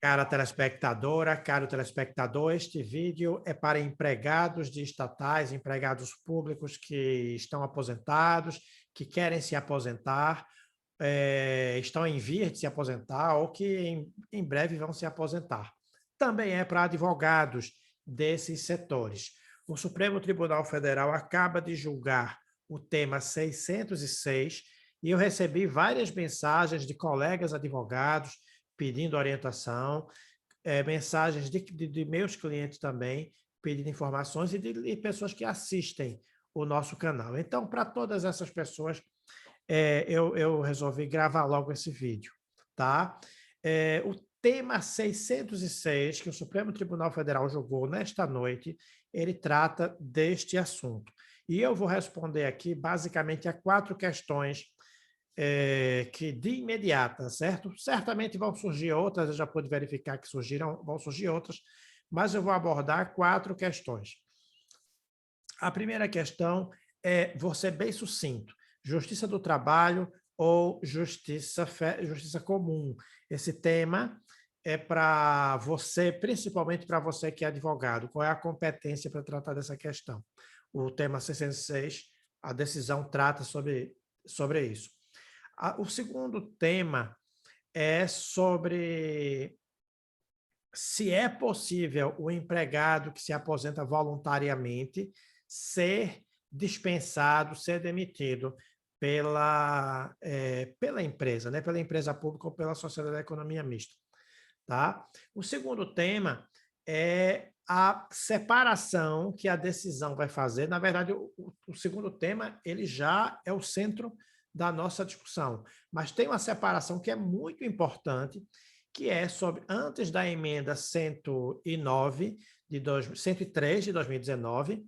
Cara telespectadora, caro telespectador, este vídeo é para empregados de estatais, empregados públicos que estão aposentados, que querem se aposentar, estão em vias de se aposentar ou que em breve vão se aposentar. Também é para advogados desses setores. O Supremo Tribunal Federal acaba de julgar o tema 606 e eu recebi várias mensagens de colegas advogados pedindo orientação, mensagens de meus clientes também, pedindo informações e de pessoas que assistem o nosso canal. Então, para todas essas pessoas, eu resolvi gravar logo esse vídeo, tá? O tema 606, que o Supremo Tribunal Federal julgou nesta noite, ele trata deste assunto. E eu vou responder aqui, basicamente, a 4 questões que de imediata, certo? Certamente vão surgir outras, eu já pude verificar que vão surgir outras, mas eu vou abordar 4 questões. A primeira questão vou ser bem sucinto, justiça do trabalho ou justiça comum. Esse tema é para você, principalmente para você que é advogado, qual é a competência para tratar dessa questão? O tema 606, a decisão trata sobre isso. O segundo tema é sobre se é possível o empregado que se aposenta voluntariamente ser dispensado, ser demitido pela empresa, né? Pela empresa pública ou pela sociedade da economia mista. Tá? O segundo tema é a separação que a decisão vai fazer. Na verdade, o segundo tema ele já é o centro da nossa discussão, mas tem uma separação que é muito importante, que é sobre, antes da emenda 103 de 2019,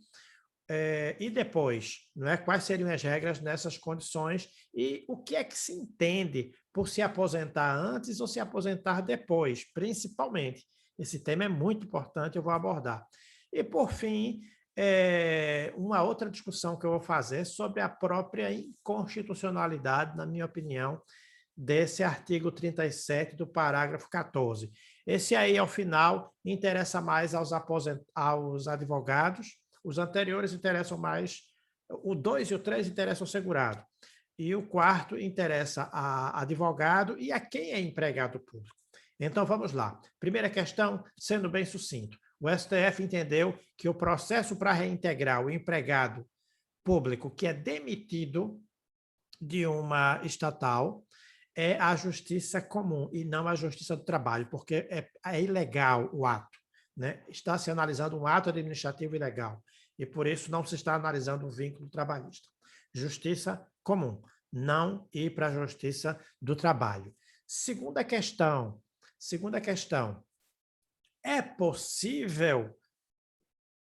e depois, não é? Quais seriam as regras nessas condições e o que é que se entende por se aposentar antes ou se aposentar depois, principalmente. Esse tema é muito importante, eu vou abordar. E, por fim, uma outra discussão que eu vou fazer sobre a própria inconstitucionalidade, na minha opinião, desse artigo 37 do parágrafo 14. Esse aí, ao final, interessa mais aos advogados, os anteriores interessam mais, o 2 e o 3 interessam ao segurado, e o quarto interessa a advogado e a quem é empregado público. Então, vamos lá. Primeira questão, sendo bem sucinto. O STF entendeu que o processo para reintegrar o empregado público que é demitido de uma estatal é a justiça comum e não a justiça do trabalho, porque é ilegal o ato, né? Está se analisando um ato administrativo ilegal e por isso não se está analisando um vínculo trabalhista. Justiça comum, não ir para a justiça do trabalho. Segunda questão, é possível,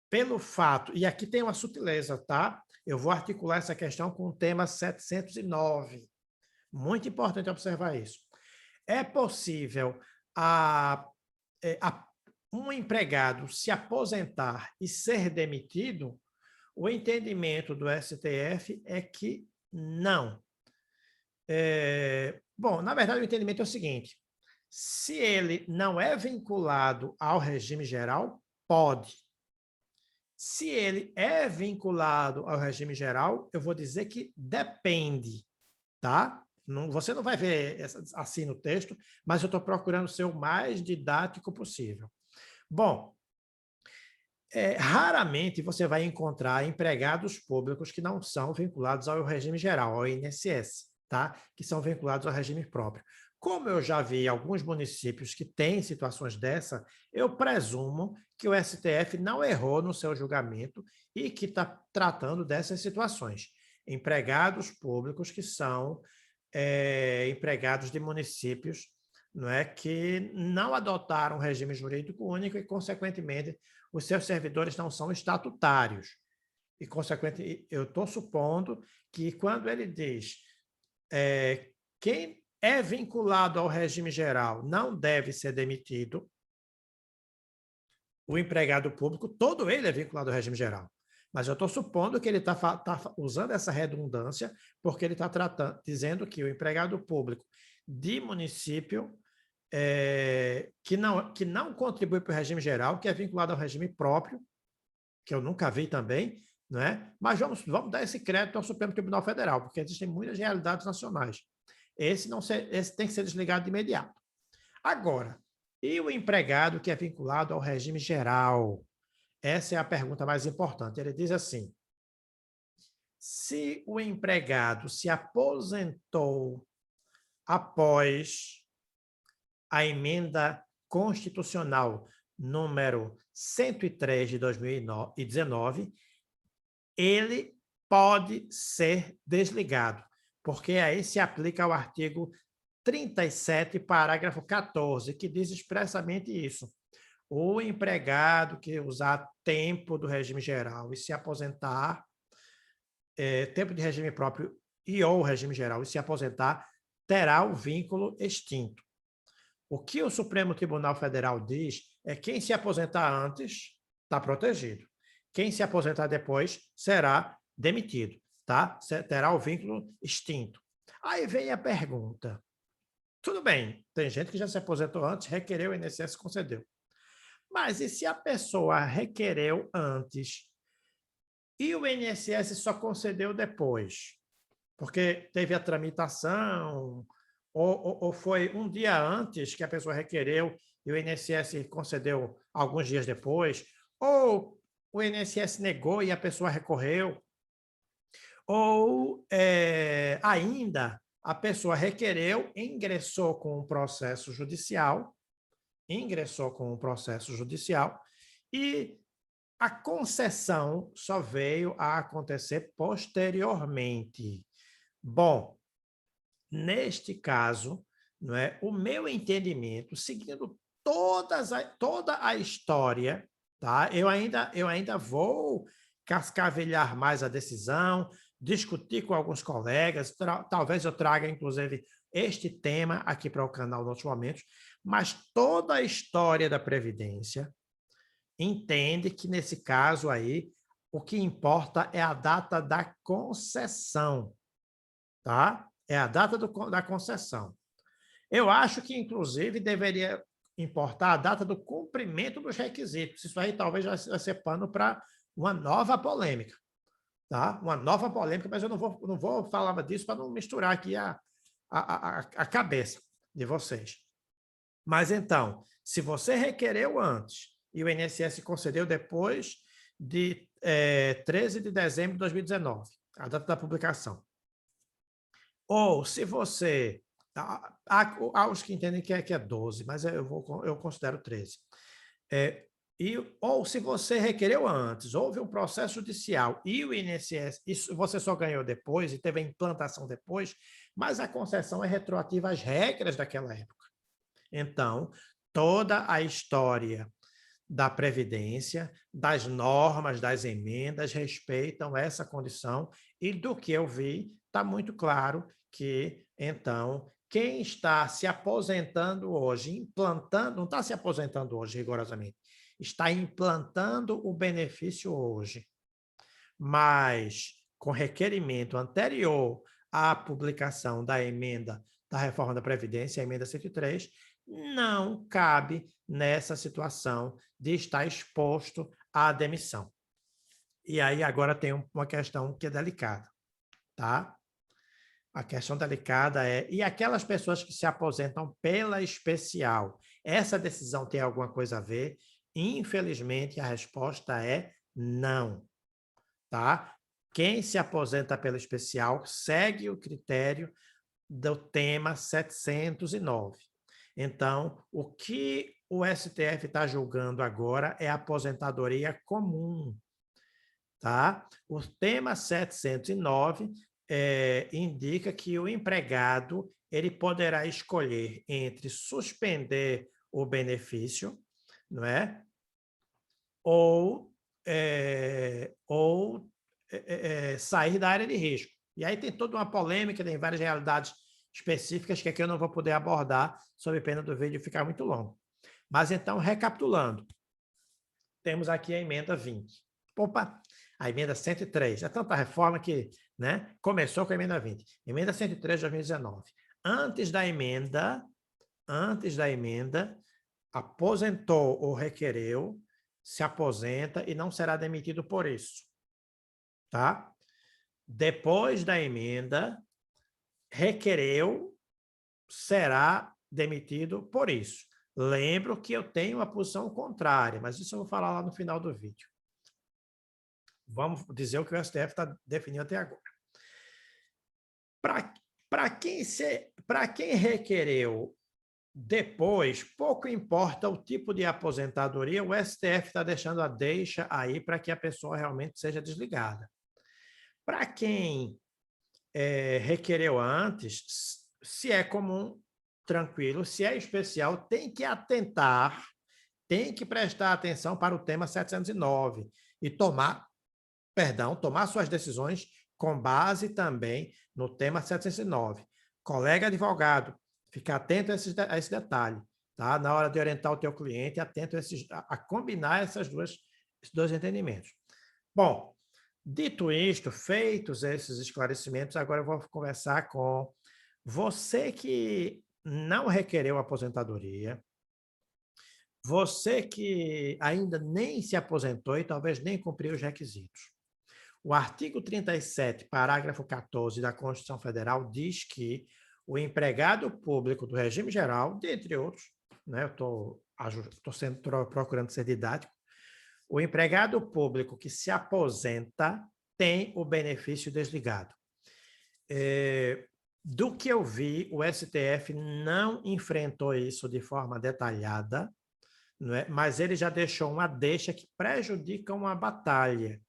pelo fato, e aqui tem uma sutileza, tá? Eu vou articular essa questão com o tema 709. Muito importante observar isso. É possível um empregado se aposentar e ser demitido? O entendimento do STF é que não. Bom, na verdade, o entendimento é o seguinte: se ele não é vinculado ao regime geral, pode. Se ele é vinculado ao regime geral, eu vou dizer que depende, tá? Não, você não vai ver assim no texto, mas eu estou procurando ser o mais didático possível. Bom, raramente você vai encontrar empregados públicos que não são vinculados ao regime geral, ao INSS, tá? Que são vinculados ao regime próprio. Como eu já vi alguns municípios que têm situações dessa, eu presumo que o STF não errou no seu julgamento e que está tratando dessas situações. Empregados públicos que são empregados de municípios, não é, que não adotaram regime jurídico único e, consequentemente, os seus servidores não são estatutários. E, consequentemente, eu estou supondo que, quando ele diz quem é vinculado ao regime geral não deve ser demitido, o empregado público, todo ele é vinculado ao regime geral. Mas eu estou supondo que ele está usando essa redundância porque ele está dizendo que o empregado público de município que não contribui para o regime geral, que é vinculado ao regime próprio, que eu nunca vi também, não é? Mas vamos dar esse crédito ao Supremo Tribunal Federal, porque existem muitas realidades nacionais. Esse tem que ser desligado de imediato. Agora, e o empregado que é vinculado ao regime geral? Essa é a pergunta mais importante. Ele diz assim: se o empregado se aposentou após a emenda constitucional número 103 de 2019, ele pode ser desligado, porque aí se aplica o artigo 37, parágrafo 14, que diz expressamente isso. O empregado que usar tempo do regime geral e se aposentar, tempo de regime próprio e ou regime geral e se aposentar, terá o vínculo extinto. O que o Supremo Tribunal Federal diz é que quem se aposentar antes está protegido. Quem se aposentar depois será demitido, tá? Terá o vínculo extinto. Aí vem a pergunta. Tudo bem, tem gente que já se aposentou antes, requereu, o INSS concedeu. Mas e se a pessoa requereu antes e o INSS só concedeu depois? Porque teve a tramitação, ou foi um dia antes que a pessoa requereu e o INSS concedeu alguns dias depois, ou o INSS negou e a pessoa recorreu, ou ainda a pessoa requereu, ingressou com um processo judicial e a concessão só veio a acontecer posteriormente. Bom, neste caso, não é, o meu entendimento, seguindo toda a história, tá? Eu ainda vou cascavelhar mais a decisão, discutir com alguns colegas, talvez eu traga, inclusive, este tema aqui para o canal nos momentos, mas toda a história da Previdência entende que, nesse caso aí, o que importa é a data da concessão, tá? É a data da concessão. Eu acho que, inclusive, deveria importar a data do cumprimento dos requisitos. Isso aí talvez vai ser pano para uma nova polêmica, tá? Uma nova polêmica, mas eu não vou falar disso para não misturar aqui a cabeça de vocês. Mas, então, se você requereu antes e o INSS concedeu depois de 13 de dezembro de 2019, a data da publicação, ou se você... Há os que entendem que é 12, mas eu considero 13. Ou se você requereu antes, houve um processo judicial e o INSS, isso você só ganhou depois e teve a implantação depois, mas a concessão é retroativa às regras daquela época. Então, toda a história da Previdência, das normas, das emendas, respeitam essa condição, e do que eu vi, está muito claro que, então, quem está se aposentando hoje, implantando, não está se aposentando hoje rigorosamente, está implantando o benefício hoje, mas com requerimento anterior à publicação da emenda da reforma da Previdência, a emenda 103, não cabe nessa situação de estar exposto à demissão. E aí agora tem uma questão que é delicada, tá? A questão delicada é, e aquelas pessoas que se aposentam pela especial, essa decisão tem alguma coisa a ver? Infelizmente, a resposta é não, tá? Quem se aposenta pela especial segue o critério do tema 709. Então, o que o STF está julgando agora é a aposentadoria comum, tá? O tema 709 indica que o empregado ele poderá escolher entre suspender o benefício, não é? Ou sair da área de risco. E aí tem toda uma polêmica, tem várias realidades específicas que aqui eu não vou poder abordar, sob pena do vídeo ficar muito longo. Mas então, recapitulando, temos aqui a emenda 20. Opa, a emenda 103. É tanta reforma que, né, começou com a emenda 20. Emenda 103 de 2019. Antes da emenda antes da emenda, aposentou ou requereu, se aposenta e não será demitido por isso, tá? Depois da emenda, requereu, será demitido por isso. Lembro que eu tenho uma posição contrária, mas isso eu vou falar lá no final do vídeo. Vamos dizer o que o STF está definindo até agora. Para quem requereu depois, pouco importa o tipo de aposentadoria, o STF está deixando a deixa aí para que a pessoa realmente seja desligada. Para quem requereu antes, se é comum, tranquilo, se é especial, tem que atentar, tem que prestar atenção para o tema 709 e tomar suas decisões com base também no tema 709. Colega advogado, fica atento a esse detalhe, tá? Na hora de orientar o teu cliente, atento a combinar esses dois entendimentos. Bom, dito isto, feitos esses esclarecimentos, agora eu vou conversar com você que não requereu aposentadoria, você que ainda nem se aposentou e talvez nem cumpriu os requisitos. O artigo 37, parágrafo 14 da Constituição Federal diz que o empregado público do regime geral, dentre outros, né, eu estou procurando ser didático, o empregado público que se aposenta tem o benefício desligado. Do que eu vi, o STF não enfrentou isso de forma detalhada, não é? Mas ele já deixou uma deixa que prejudica uma batalha.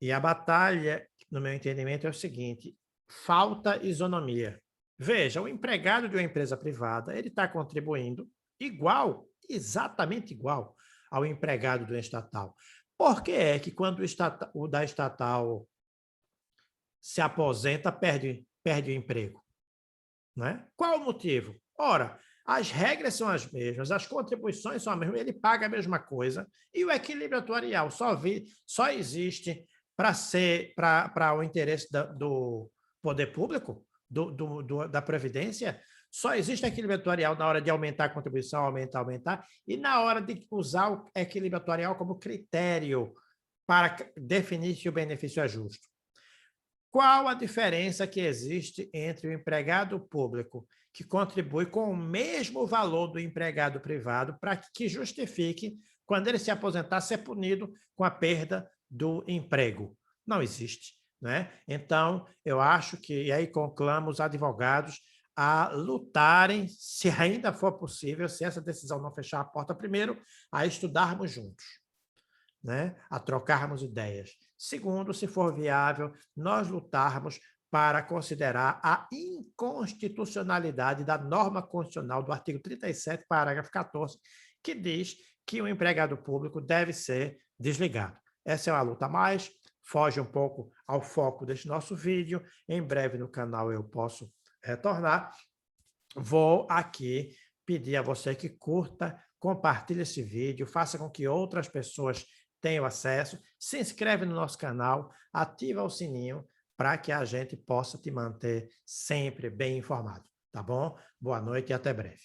E a batalha, no meu entendimento, é o seguinte: falta isonomia. Veja, o empregado de uma empresa privada, ele está contribuindo exatamente igual ao empregado do estatal. Por que é que quando o da estatal se aposenta, perde o emprego? Né? Qual o motivo? Ora, as regras são as mesmas, as contribuições são as mesmas, ele paga a mesma coisa e o equilíbrio atuarial só existe para o interesse do poder público, da Previdência. Só existe equilíbrio atuarial na hora de aumentar a contribuição, aumentar, e na hora de usar o equilíbrio atuarial como critério para definir se o benefício é justo. Qual a diferença que existe entre o empregado público que contribui com o mesmo valor do empregado privado para que justifique, quando ele se aposentar, ser punido com a perda do emprego? Não existe, né? Então, eu acho que, e aí conclamo os advogados a lutarem, se ainda for possível, se essa decisão não fechar a porta primeiro, a estudarmos juntos, né? A trocarmos ideias. Segundo, se for viável, nós lutarmos para considerar a inconstitucionalidade da norma constitucional do artigo 37, parágrafo 14, que diz que o empregado público deve ser desligado. Essa é uma luta a mais, foge um pouco ao foco deste nosso vídeo. Em breve no canal eu posso retornar. Vou aqui pedir a você que curta, compartilhe esse vídeo, faça com que outras pessoas tenham acesso, se inscreve no nosso canal, ativa o sininho para que a gente possa te manter sempre bem informado, tá bom? Boa noite e até breve.